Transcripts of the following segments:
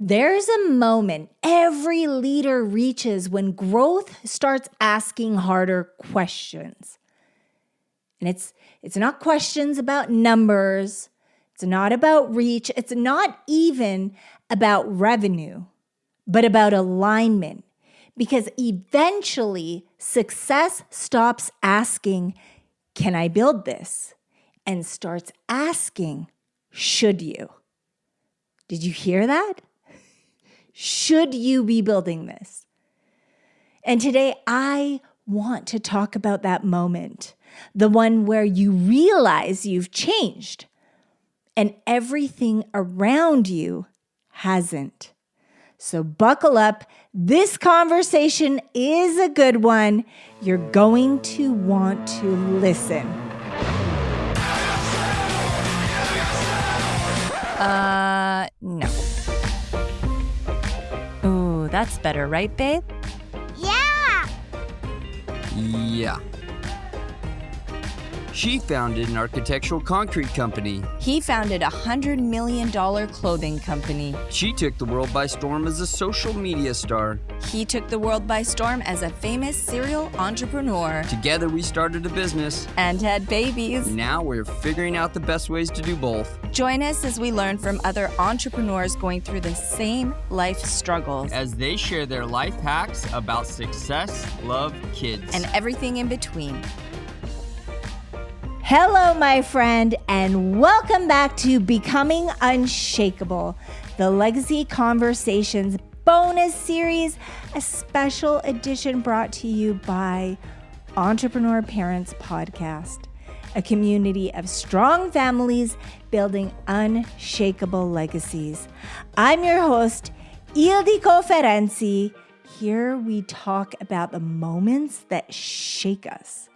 There's a moment every leader reaches when growth starts asking harder questions. And it's not questions about numbers. It's not about reach. It's not even about revenue, but about alignment. Because eventually success stops asking, can I build this? And starts asking, should you? Did you hear that? Should you be building this? And today I want to talk about that moment, the one where you realize you've changed and everything around you hasn't. So buckle up. This conversation is a good one. You're going to want to listen. No. Ooh, that's better, right, babe? Yeah. Yeah. She founded an architectural concrete company. He founded a $100 million clothing company. She took the world by storm as a social media star. He took the world by storm as a famous serial entrepreneur. Together we started a business. And had babies. Now we're figuring out the best ways to do both. Join us as we learn from other entrepreneurs going through the same life struggles. As they share their life hacks about success, love, kids, and everything in between. Hello, my friend, and welcome back to Becoming Unshakable, the Legacy Conversations bonus series, a special edition brought to you by Entrepreneur Parents Podcast, a community of strong families building unshakable legacies. I'm your host, Ildiko Ferenczi. Here we talk about the moments that shake us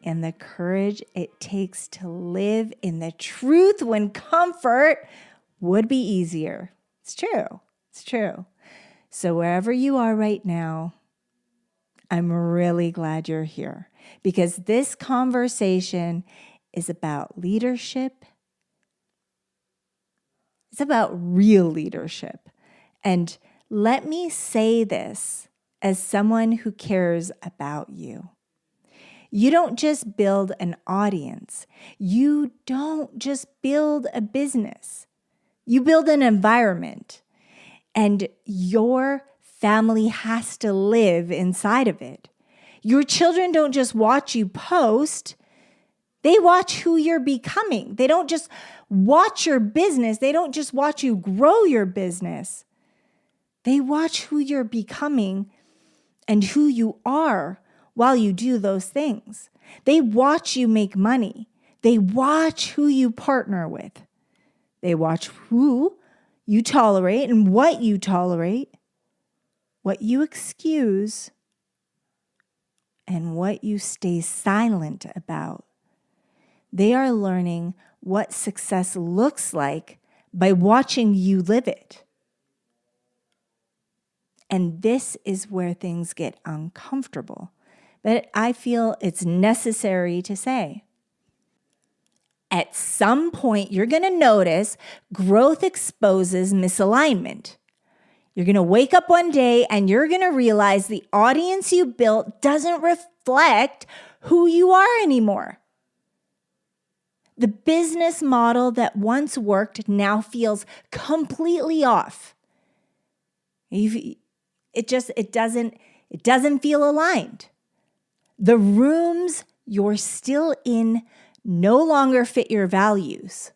and the courage it takes to live in the truth when comfort would be easier. It's true. It's true. So wherever you are right now, I'm really glad you're here because this conversation is about leadership. It's about real leadership. And let me say this as someone who cares about you. You don't just build an audience. You don't just build a business. You build an environment. And your family has to live inside of it. Your children don't just watch you post. They watch who you're becoming. They don't just watch your business. They don't just watch you grow your business. They watch who you're becoming and who you are while you do those things. They watch you make money. They watch who you partner with. They watch who you tolerate and what you tolerate, what you excuse, and what you stay silent about. They are learning what success looks like by watching you live it. And this is where things get uncomfortable. But I feel it's necessary to say. At some point, you're going to notice growth exposes misalignment. You're going to wake up one day and you're going to realize the audience you built doesn't reflect who you are anymore. The business model that once worked now feels completely off. It doesn't feel aligned. The rooms you're still in no longer fit your values.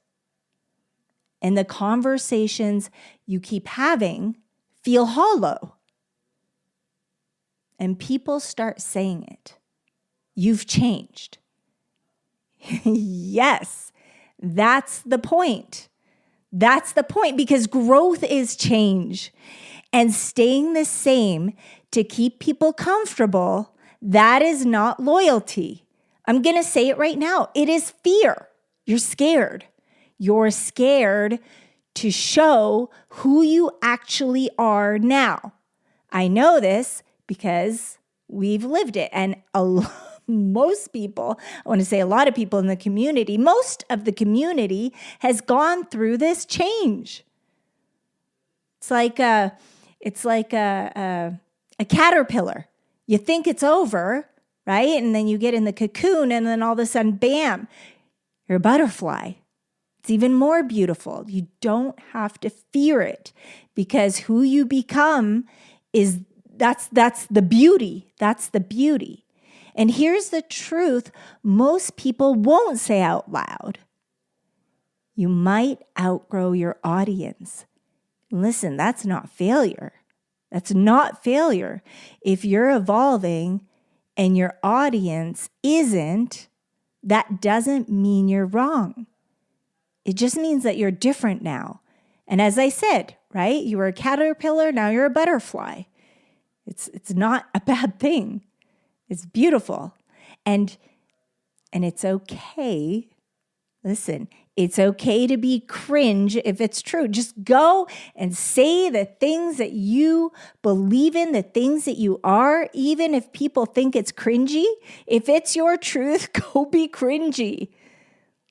And the conversations you keep having feel hollow. And people start saying it. You've changed. Yes, that's the point. That's the point because growth is change. And staying the same to keep people comfortable, that is not loyalty. I'm going to say it right now. It is fear. You're scared. You're scared to show who you actually are now. I know this because we've lived it. And most people, I want to say a lot of people in the community, most of the community has gone through this change. It's like a caterpillar. You think it's over, right? And then you get in the cocoon, and then all of a sudden, bam, you're a butterfly. It's even more beautiful. You don't have to fear it, because who you become that's the beauty. That's the beauty. And here's the truth most people won't say out loud. You might outgrow your audience. Listen, that's not failure. That's not failure. If you're evolving and your audience isn't, that doesn't mean you're wrong. It just means that you're different now. And as I said, right, you were a caterpillar, now you're a butterfly. It's not a bad thing. It's beautiful. And it's okay. Listen, it's okay to be cringe if it's true. Just go and say the things that you believe in, the things that you are, even if people think it's cringy. If it's your truth, go be cringy.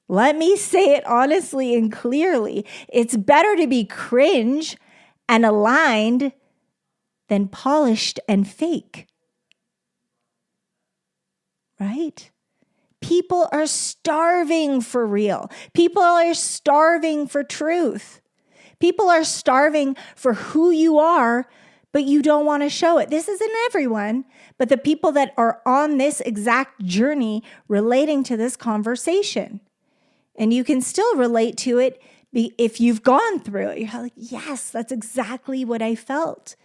Let me say it honestly and clearly. It's better to be cringe and aligned than polished and fake. Right? People are starving for real. People are starving for truth. People are starving for who you are, but you don't want to show it. This isn't everyone, but the people that are on this exact journey relating to this conversation. And you can still relate to it if you've gone through it. You're like, yes, that's exactly what I felt.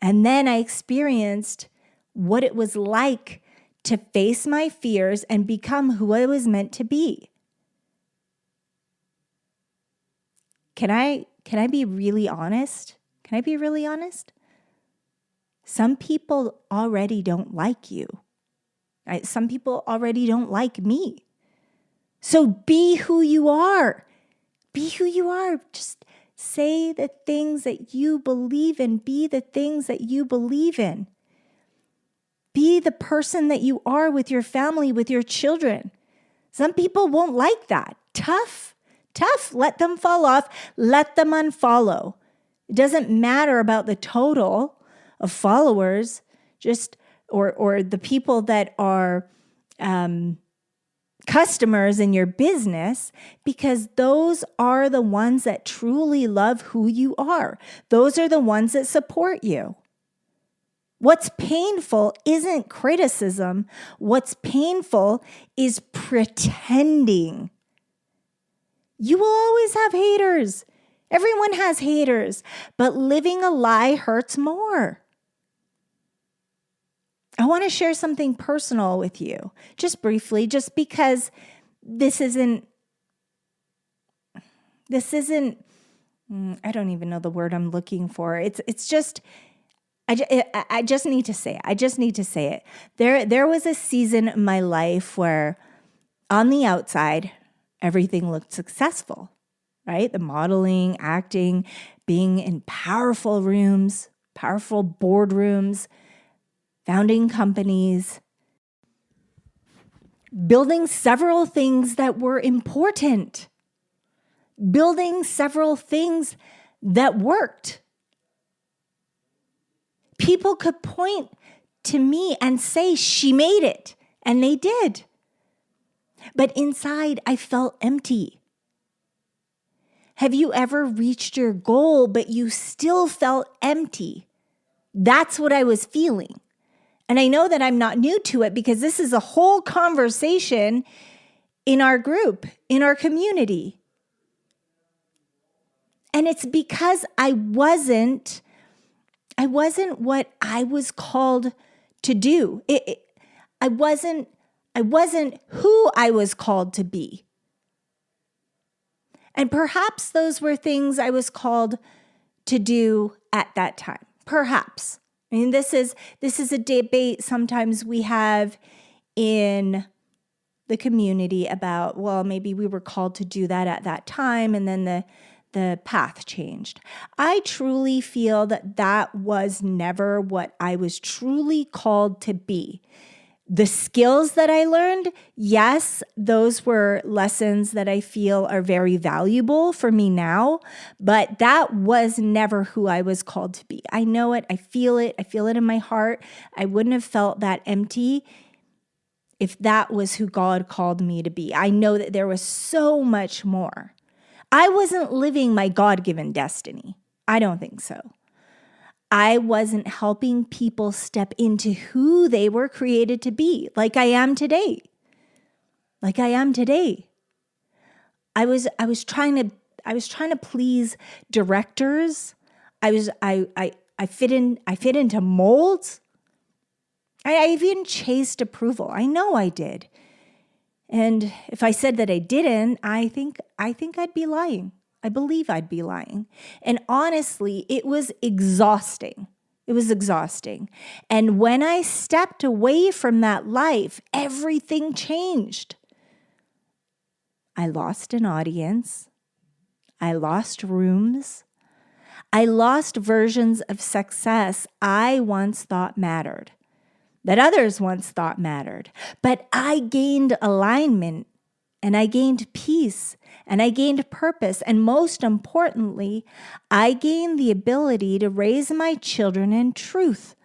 And then I experienced what it was like to face my fears and become who I was meant to be. Can I be really honest? Can I be really honest? Some people already don't like you. Right? Some people already don't like me. So be who you are. Be who you are. Just say the things that you believe in. Be the things that you believe in. Be the person that you are with your family, with your children. Some people won't like that. Tough. Let them fall off. Let them unfollow. It doesn't matter about the total of followers, or the people that are customers in your business, because those are the ones that truly love who you are. Those are the ones that support you. What's painful isn't criticism. What's painful is pretending. You will always have haters. Everyone has haters, but living a lie hurts more. I want to share something personal with you, just briefly, just because this isn't, I don't even know the word I'm looking for. It's just, I just need to say it. There was a season in my life where on the outside, everything looked successful, right? The modeling, acting, being in powerful rooms, powerful boardrooms, founding companies, building several things that were important, building several things that worked. People could point to me and say, she made it, and they did. But inside, I felt empty. Have you ever reached your goal, but you still felt empty? That's what I was feeling. And I know that I'm not new to it, because this is a whole conversation in our group, in our community. And it's because I wasn't what I was called to do. I wasn't who I was called to be. And perhaps those were things I was called to do at that time. Perhaps. I mean, this is a debate sometimes we have in the community about, well, maybe we were called to do that at that time, and then the path changed. I truly feel that was never what I was truly called to be. The skills that I learned, yes, those were lessons that I feel are very valuable for me now, but that was never who I was called to be. I know it. I feel it. I feel it in my heart. I wouldn't have felt that empty if that was who God called me to be. I know that there was so much more. I wasn't living my God-given destiny. I don't think so. I wasn't helping people step into who they were created to be, like I am today. Like I am today. I was trying to please directors. I fit into molds. I even chased approval. I know I did. And if I said that I didn't, I think I'd be lying. I believe I'd be lying. And honestly, it was exhausting. It was exhausting. And when I stepped away from that life, everything changed. I lost an audience. I lost rooms. I lost versions of success I once thought mattered, that others once thought mattered. But I gained alignment, and I gained peace, and I gained purpose. And most importantly, I gained the ability to raise my children in truth,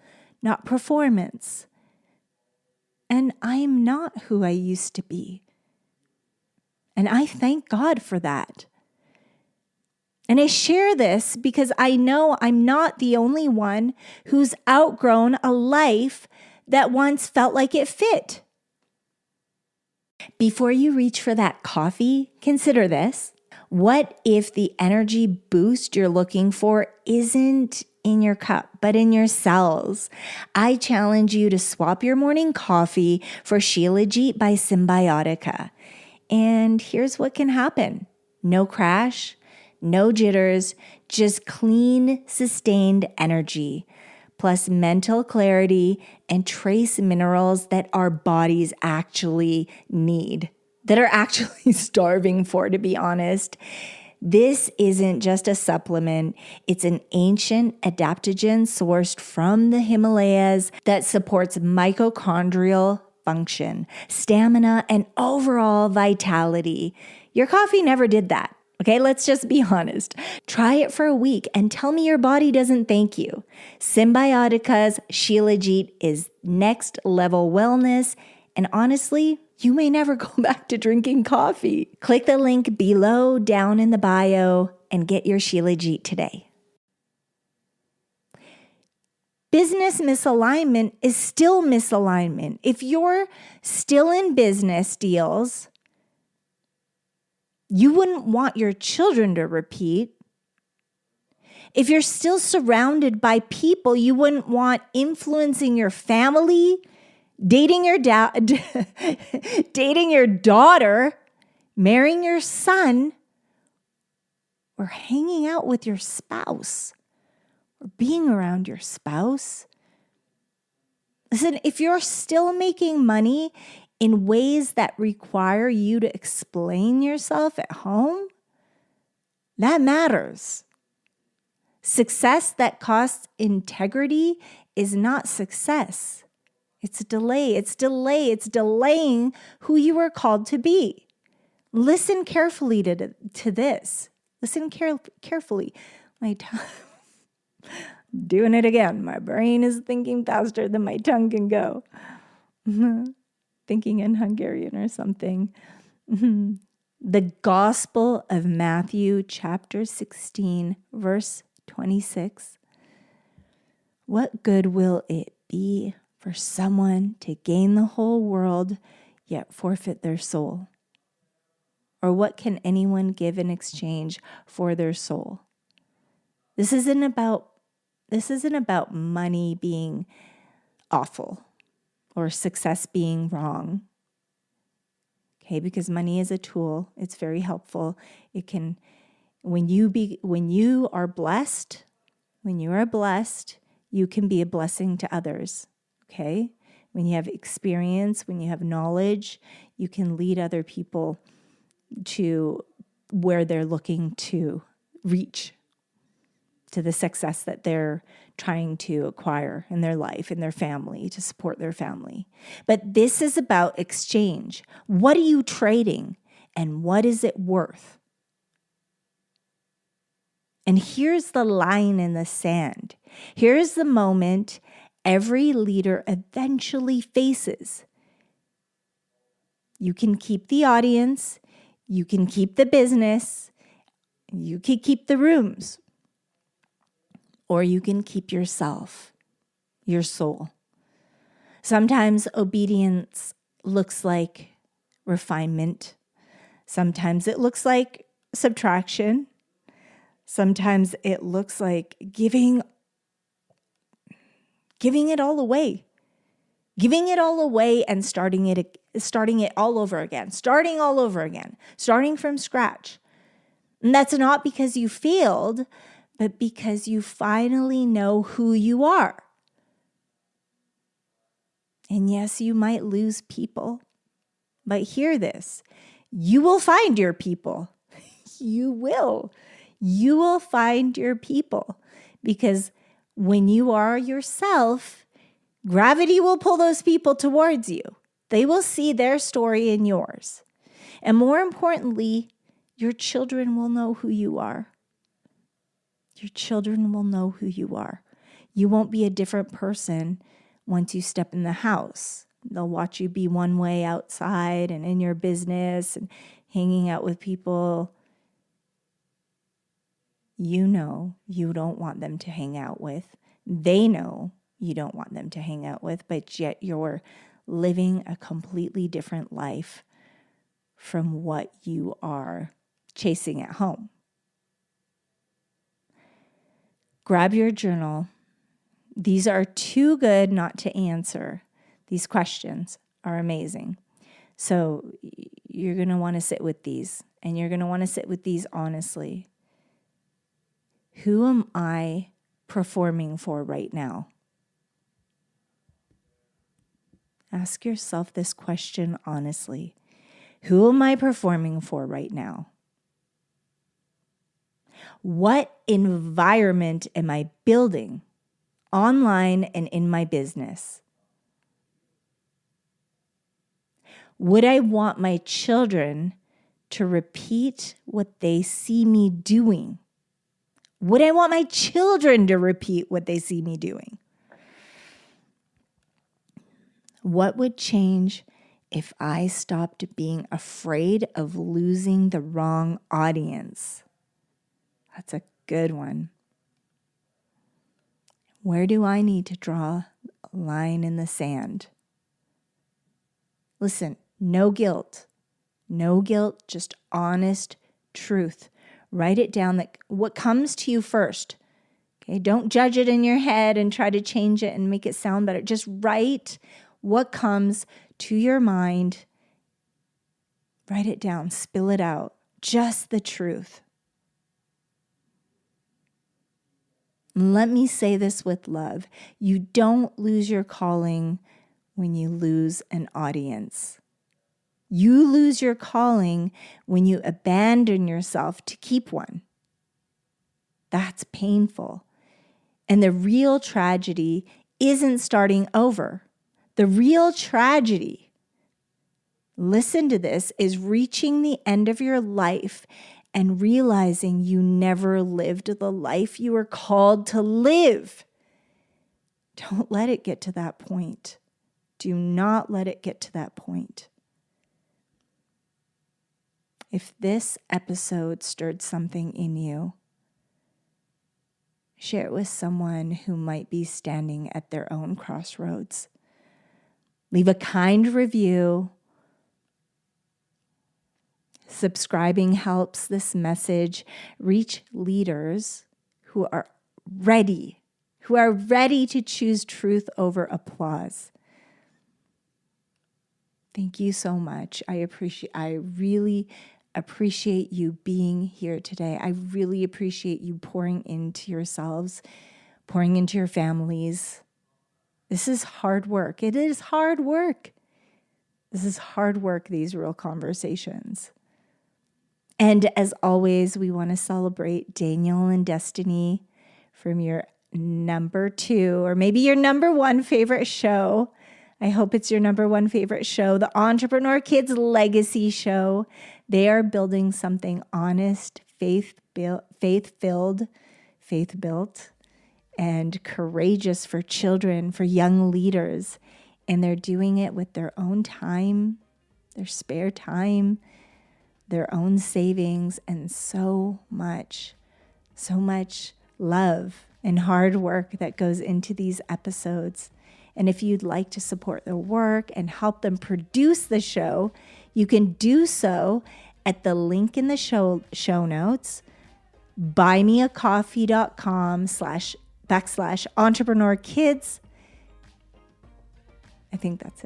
not performance. And I am not who I used to be. And I thank God for that. And I share this because I know I'm not the only one who's outgrown a life that once felt like it fit. Before you reach for that coffee, consider this. What if the energy boost you're looking for isn't in your cup, but in your cells? I challenge you to swap your morning coffee for Shilajit by Symbiotica. And here's what can happen. No crash, no jitters, just clean, sustained energy, plus mental clarity and trace minerals that our bodies actually need, that are actually starving for, to be honest. This isn't just a supplement. It's an ancient adaptogen sourced from the Himalayas that supports mitochondrial function, stamina, and overall vitality. Your coffee never did that. Okay, let's just be honest. Try it for a week and tell me your body doesn't thank you. Symbiotica's Shilajit is next level wellness, and honestly, you may never go back to drinking coffee. Click the link below down in the bio and get your Shilajit today. Business misalignment is still misalignment. If you're still in business deals, you wouldn't want your children to repeat. If you're still surrounded by people you wouldn't want influencing your family, dating your dating your daughter, marrying your son, or hanging out with your spouse, or being around your spouse. Listen, if you're still making money in ways that require you to explain yourself at home, that matters. Success that costs integrity is not success. It's a delay. It's delaying who you are called to be. Listen carefully to this. Listen carefully. Doing it again. My brain is thinking faster than my tongue can go. Thinking in Hungarian or something. The Gospel of Matthew, chapter 16, verse 26. What good will it be for someone to gain the whole world, yet forfeit their soul? Or what can anyone give in exchange for their soul? This isn't about money being awful or success being wrong. Okay, because money is a tool. It's very helpful. It can, when you are blessed, you can be a blessing to others. Okay? When you have experience, when you have knowledge, you can lead other people to where they're looking to reach, to the success that they're trying to acquire in their life, in their family, to support their family. But this is about exchange. What are you trading and what is it worth? And here's the line in the sand. Here's the moment every leader eventually faces. You can keep the audience, you can keep the business, you can keep the rooms, or you can keep yourself, your soul. Sometimes obedience looks like refinement. Sometimes it looks like subtraction. Sometimes it looks like giving it all away. Giving it all away and starting it all over again. Starting from scratch. And that's not because you failed, but because you finally know who you are. And yes, you might lose people, but hear this. You will find your people. You will. You will find your people, because when you are yourself, gravity will pull those people towards you. They will see their story in yours. And more importantly, your children will know who you are. Your children will know who you are. You won't be a different person once you step in the house. They'll watch you be one way outside and in your business and hanging out with people you know you don't want them to hang out with. They know you don't want them to hang out with, but yet you're living a completely different life from what you are chasing at home. Grab your journal. These are too good not to answer. These questions are amazing. So you're going to want to sit with these, and you're going to want to sit with these honestly. Who am I performing for right now? Ask yourself this question honestly. Who am I performing for right now? What environment am I building online and in my business? Would I want my children to repeat what they see me doing? Would I want my children to repeat what they see me doing? What would change if I stopped being afraid of losing the wrong audience? That's a good one. Where do I need to draw a line in the sand? Listen, no guilt. No guilt, just honest truth. Write it down, that what comes to you first. Okay, don't judge it in your head and try to change it and make it sound better. Just write what comes to your mind. Write it down, spill it out. Just the truth. Let me say this with love. You don't lose your calling when you lose an audience. You lose your calling when you abandon yourself to keep one. That's painful. And the real tragedy isn't starting over. The real tragedy, listen to this, is reaching the end of your life and realizing you never lived the life you were called to live. Don't let it get to that point. Do not let it get to that point. If this episode stirred something in you, share it with someone who might be standing at their own crossroads. Leave a kind review. Subscribing helps this message reach leaders who are ready to choose truth over applause. Thank you so much. I really appreciate you being here today. I really appreciate you pouring into yourselves, pouring into your families. This is hard work. It is hard work. This is hard work, these real conversations. And as always, we want to celebrate Daniel and Destiny from your number 2 or maybe your number 1 favorite show. I hope it's your number 1 favorite show, the Entrepreneur Kids Legacy Show. They are building something honest, faith-built, and courageous for children, for young leaders. And they're doing it with their own time, their spare time, their own savings, and so much love and hard work that goes into these episodes. And if you'd like to support their work and help them produce the show, you can do so at the link in the show notes, buymeacoffee.com/entrepreneurkids. I think that's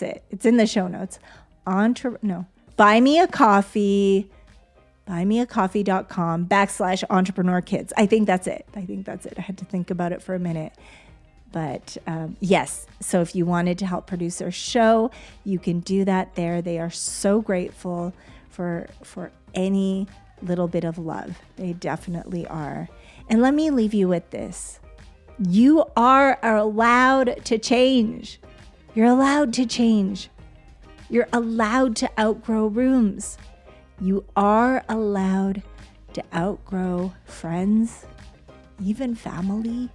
it. It's in the show notes. buymeacoffee.com/entrepreneurkids. I think that's it. I had to think about it for a minute. But yes, so if you wanted to help produce our show, you can do that there. They are so grateful for any little bit of love. They definitely are. And let me leave you with this. You are allowed to change. You're allowed to change. You're allowed to outgrow rooms. You are allowed to outgrow friends, even family.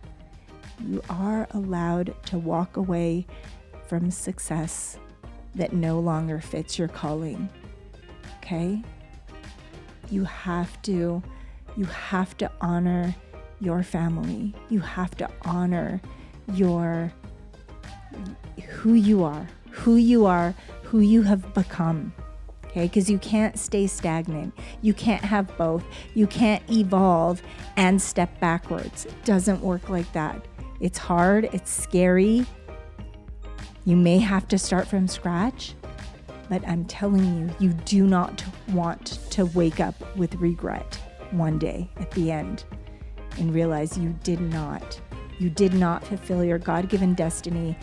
You are allowed to walk away from success that no longer fits your calling. Okay? You have to honor your family. You have to honor who you are, who you have become. Okay? Because you can't stay stagnant. You can't have both. You can't evolve and step backwards. It doesn't work like that. It's hard. It's scary. You may have to start from scratch, but I'm telling you, you do not want to wake up with regret one day at the end and realize you did not fulfill your God-given destiny,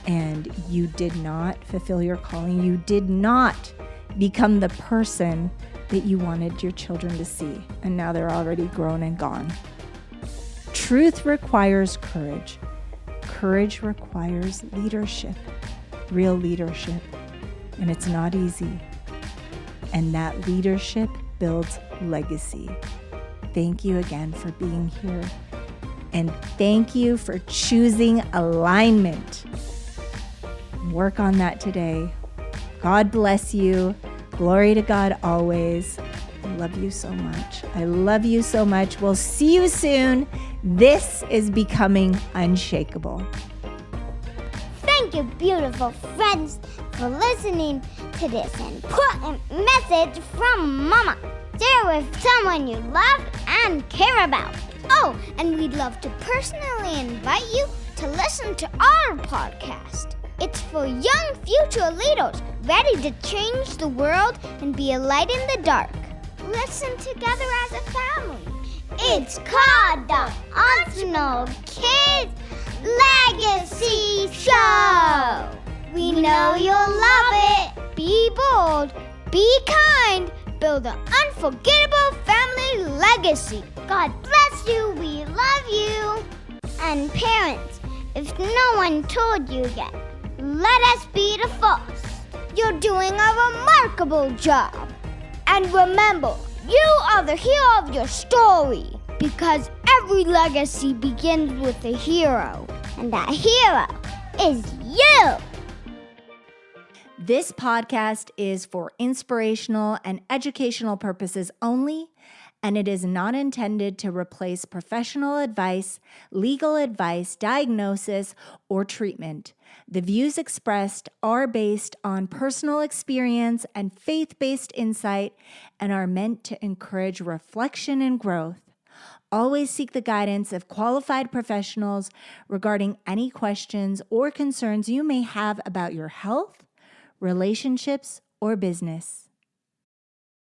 and you did not fulfill your calling. You did not become the person that you wanted your children to see, and now they're already grown and gone. Truth requires courage. Courage requires leadership, real leadership, and it's not easy. And that leadership builds legacy. Thank you again for being here, and thank you for choosing alignment. Work on that today. God bless you. Glory to God always. I love you so much. I love you so much. We'll see you soon. This is Becoming Unshakable. Thank you, beautiful friends, for listening to this important message from Mama. Share with someone you love and care about. Oh, and we'd love to personally invite you to listen to our podcast. It's for young future leaders ready to change the world and be a light in the dark. Listen together as a family. It's called the Untitled Kids Legacy Show. We know you'll love it. Be bold, be kind, build an unforgettable family legacy. God bless you. We love you. And parents, if no one told you yet, let us be the first. You're doing a remarkable job. And remember, you are the hero of your story, because every legacy begins with a hero, and that hero is you. This podcast is for inspirational and educational purposes only, and it is not intended to replace professional advice, legal advice, diagnosis, or treatment. The views expressed are based on personal experience and faith-based insight and are meant to encourage reflection and growth. Always seek the guidance of qualified professionals regarding any questions or concerns you may have about your health, relationships, or business.